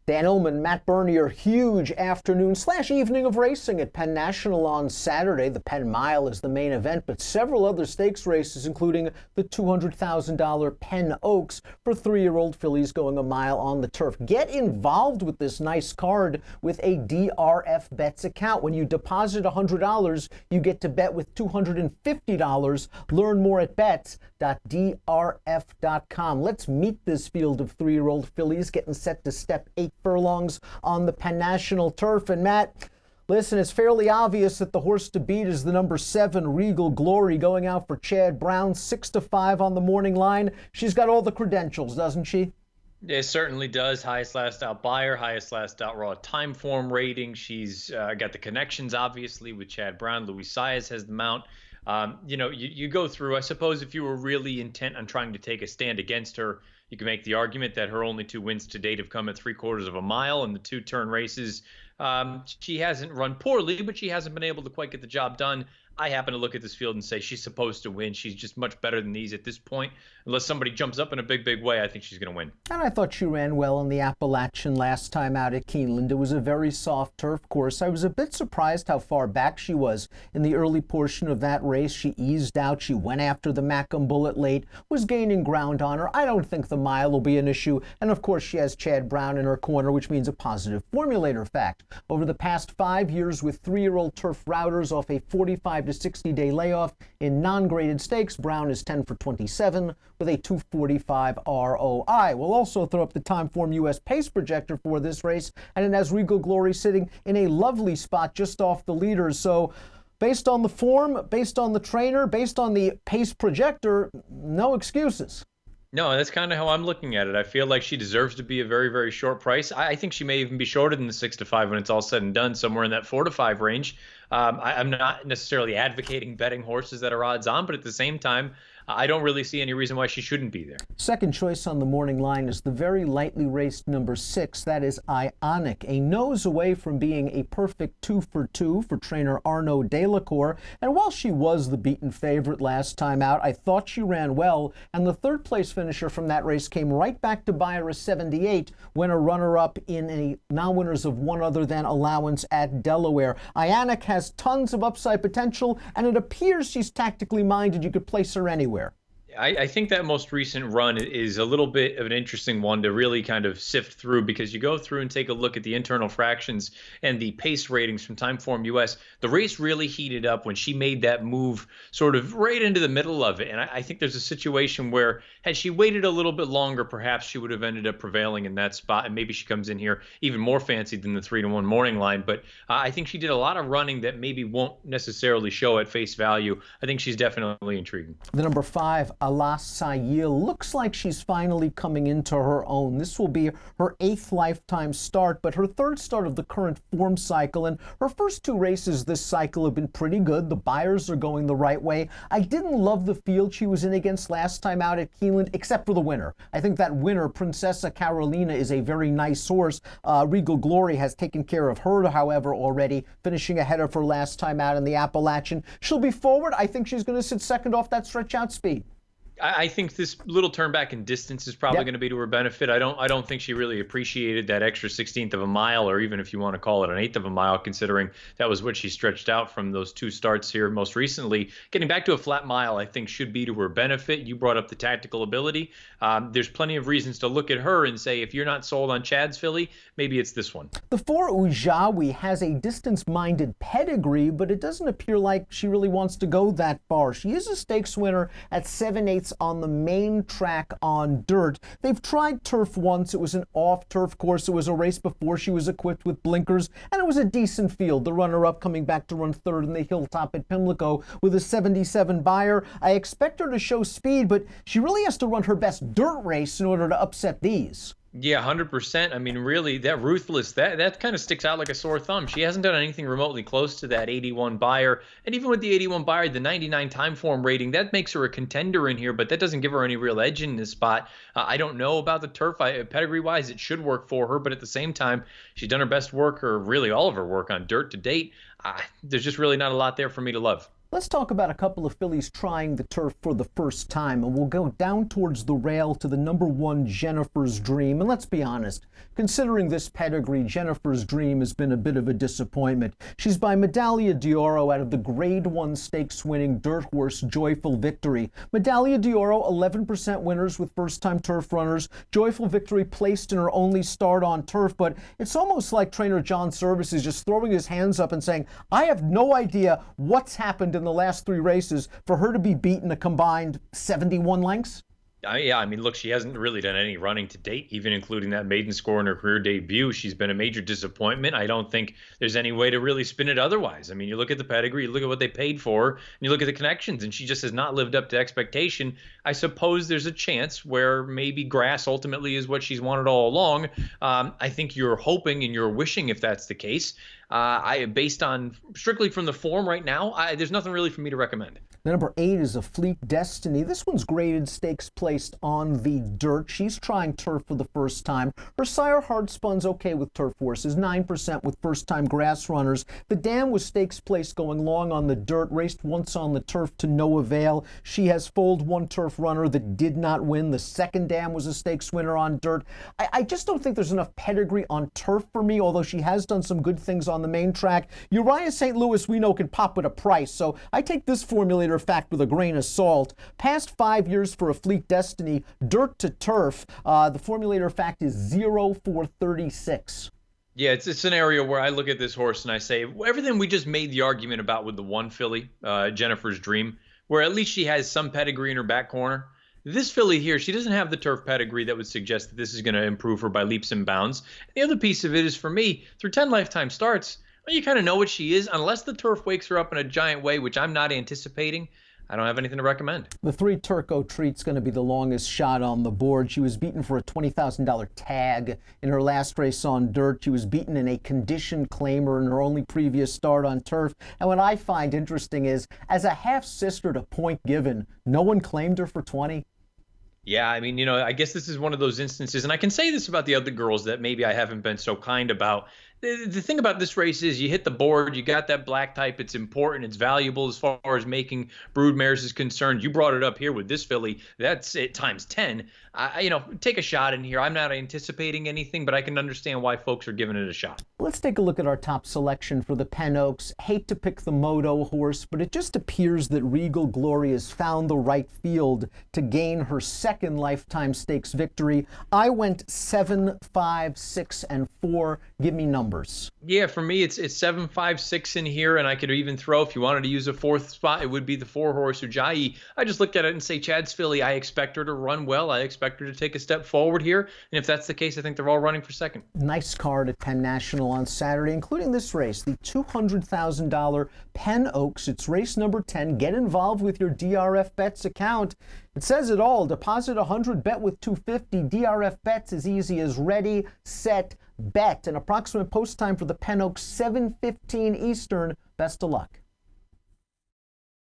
Dan Illman, Matt Bernier, huge afternoon/evening of racing at Penn National on Saturday. The Penn Mile is the main event, but several other stakes races, including the $200,000 Penn Oaks for 3-year-old fillies going a mile on the turf. Get involved with this nice card with a DRF Bets account. When you deposit $100, you get to bet with $250. Learn more at bets.drf.com. Let's meet this field of 3-year-old fillies getting set to step 8 furlongs on the Penn National turf. And Matt, listen, it's fairly obvious that the horse to beat is the number 7 Regal Glory, going out for Chad Brown, 6-5 on the morning line. She's got all the credentials, doesn't she? It certainly does. Highest last out buyer, highest last out raw time form rating. She's got the connections, obviously, with Chad Brown. Luis Saez has the mount. You go through, I suppose, if you were really intent on trying to take a stand against her, you can make the argument that her only 2 wins to date have come at 3/4 of a mile in the 2-turn races. She hasn't run poorly, but she hasn't been able to quite get the job done. I happen to look at this field and say she's supposed to win. She's just much better than these at this point. Unless somebody jumps up in a big way, I think she's going to win. And I thought she ran well in the Appalachian last time out at Keeneland. It was a very soft turf course. I was a bit surprised how far back she was in the early portion of that race. She eased out. She went after the Macomb Bullet late, was gaining ground on her. I don't think the mile will be an issue. And of course, she has Chad Brown in her corner, which means a positive formulator fact. Over the past 5 years with 3-year-old turf routers off a 45 to 60-day layoff in non-graded stakes, Brown is 10 for 27 with a 245 ROI. We'll also throw up the Timeform US pace projector for this race, and it has Regal Glory sitting in a lovely spot just off the leaders. So based on the form, based on the trainer, based on the pace projector, no excuses. No, that's kind of how I'm looking at it. I feel like she deserves to be a very short price. I think she may even be shorter than the 6-5 when it's all said and done, somewhere in that 4-5 range. I'm not necessarily advocating betting horses that are odds on, but at the same time, I don't really see any reason why she shouldn't be there. Second choice on the morning line is the very lightly raced number 6. That is Ionic, a nose away from being a perfect 2 for 2 for trainer Arnaud Delacour. And while she was the beaten favorite last time out, I thought she ran well. And the third place finisher from that race came right back to buy her a 78 when a runner-up in a non-winners of one other than allowance at Delaware. Ionic has tons of upside potential, and it appears she's tactically minded. You could place her anywhere. I think that most recent run is a little bit of an interesting one to really kind of sift through, because you go through and take a look at the internal fractions and the pace ratings from Timeform US. The race really heated up when she made that move sort of right into the middle of it. And I think there's a situation where had she waited a little bit longer, perhaps she would have ended up prevailing in that spot. And maybe she comes in here even more fancied than the 3-1 morning line. But I think she did a lot of running that maybe won't necessarily show at face value. I think she's definitely intriguing. The number 5, Alas Sayil, looks like she's finally coming into her own. This will be her 8th lifetime start, but her 3rd start of the current form cycle, and her first 2 races this cycle have been pretty good. The buyers are going the right way. I didn't love the field she was in against last time out at Keeneland, except for the winner. I think that winner, Princessa Carolina, is a very nice horse. Regal Glory has taken care of her, however, already, finishing ahead of her last time out in the Appalachian. She'll be forward. I think she's going to sit second off that stretch out speed. I think this little turn back in distance is probably going to be to her benefit. I don't think she really appreciated that extra 16th of a mile, or even if you want to call it an 1/8 of a mile, considering that was what she stretched out from those 2 starts here most recently. Getting back to a flat mile, I think, should be to her benefit. You brought up the tactical ability. There's plenty of reasons to look at her and say, if you're not sold on Chad's filly, maybe it's this one. The 4 Ujawi has a distance-minded pedigree, but it doesn't appear like she really wants to go that far. She is a stakes winner at 7/8 on the main track on dirt. They've tried turf once. It was an off-turf course. It was a race before she was equipped with blinkers, and it was a decent field. The runner-up coming back to run 3rd in the Hilltop at Pimlico with a 77 buyer. I expect her to show speed, but she really has to run her best dirt race in order to upset these. Yeah, 100%. I mean, really, that Ruthless, that kind of sticks out like a sore thumb. She hasn't done anything remotely close to that 81 buyer. And even with the 81 buyer, the 99 time form rating, that makes her a contender in here, but that doesn't give her any real edge in this spot. I don't know about the turf. Pedigree-wise, it should work for her, but at the same time, she's done her best work, or really all of her work on dirt to date. There's just really not a lot there for me to love. Let's talk about a couple of fillies trying the turf for the first time, and we'll go down towards the rail to the number 1 Jennifer's Dream. And let's be honest, considering this pedigree, Jennifer's Dream has been a bit of a disappointment. She's by Medaglia d'Oro out of the Grade 1 stakes winning dirt horse Joyful Victory. Medaglia d'Oro, 11% winners with first-time turf runners. Joyful Victory placed in her only start on turf, but it's almost like trainer John Service is just throwing his hands up and saying, I have no idea what's happened in the last 3 races for her to be beaten a combined 71 lengths. Yeah, I mean, look, she hasn't really done any running to date, even including that maiden score in her career debut. She's been a major disappointment. I don't think there's any way to really spin it otherwise. I mean, you look at the pedigree, you look at what they paid for, and you look at the connections, and she just has not lived up to expectation. I suppose there's a chance where maybe grass ultimately is what she's wanted all along. I think you're hoping and you're wishing, if that's the case. Based on strictly from the form right now, there's nothing really for me to recommend. The number 8 is a Fleet Destiny. This one's graded stakes placed on the dirt. She's trying turf for the first time. Her sire Hardspun's okay with turf horses, 9% with first-time grass runners. The dam was stakes placed going long on the dirt, raced once on the turf to no avail. She has foaled 1 turf runner that did not win. The second dam was a stakes winner on dirt. I just don't think there's enough pedigree on turf for me, although she has done some good things on the main track. Uriah St. Louis, we know, can pop with a price, so I take this formulator fact with a grain of salt. Past 5 years for a Fleet Destiny, dirt to turf, the formulator fact is 0 for 36. Yeah, it's a scenario where I look at this horse and I say, everything we just made the argument about with the 1 filly, Jennifer's Dream, where at least she has some pedigree in her back corner. This filly here, she doesn't have the turf pedigree that would suggest that this is going to improve her by leaps and bounds. The other piece of it is, for me, through 10 lifetime starts, well, you kind of know what she is. Unless the turf wakes her up in a giant way, which I'm not anticipating, I don't have anything to recommend. The 3 Turco Treat's going to be the longest shot on the board. She was beaten for a $20,000 tag in her last race on dirt. She was beaten in a condition claimer in her only previous start on turf. And what I find interesting is, as a half-sister to Point Given, no one claimed her for 20. Yeah, I mean, I guess this is one of those instances, and I can say this about the other girls that maybe I haven't been so kind about. The thing about this race is you hit the board, you got that black type, it's important, it's valuable as far as making broodmares is concerned. You brought it up here with this filly, that's it times 10. Take a shot in here. I'm not anticipating anything, but I can understand why folks are giving it a shot. Let's take a look at our top selection for the Penn Oaks. Hate to pick the moto horse, but it just appears that Regal Glory has found the right field to gain her second lifetime stakes victory. I went 7, 5, 6, and 4. Give me numbers. Yeah, for me, it's 7, 5, 6 in here, and I could even throw, if you wanted to use a 4th spot, it would be the 4 horse Jihui. I just looked at it and say, Chad's filly, I expect her to run well. I expect her to take a step forward here, and if that's the case, I think they're all running for second. Nice card at Penn National on Saturday, including this race, the $200,000 Penn Oaks. It's race number 10. Get involved with your DRF Bets account. It says it all. Deposit 100, bet with 250. DRF Bets as easy as ready, set, bet. An approximate post time for the Penn Oaks, 7:15 Eastern. Best of luck.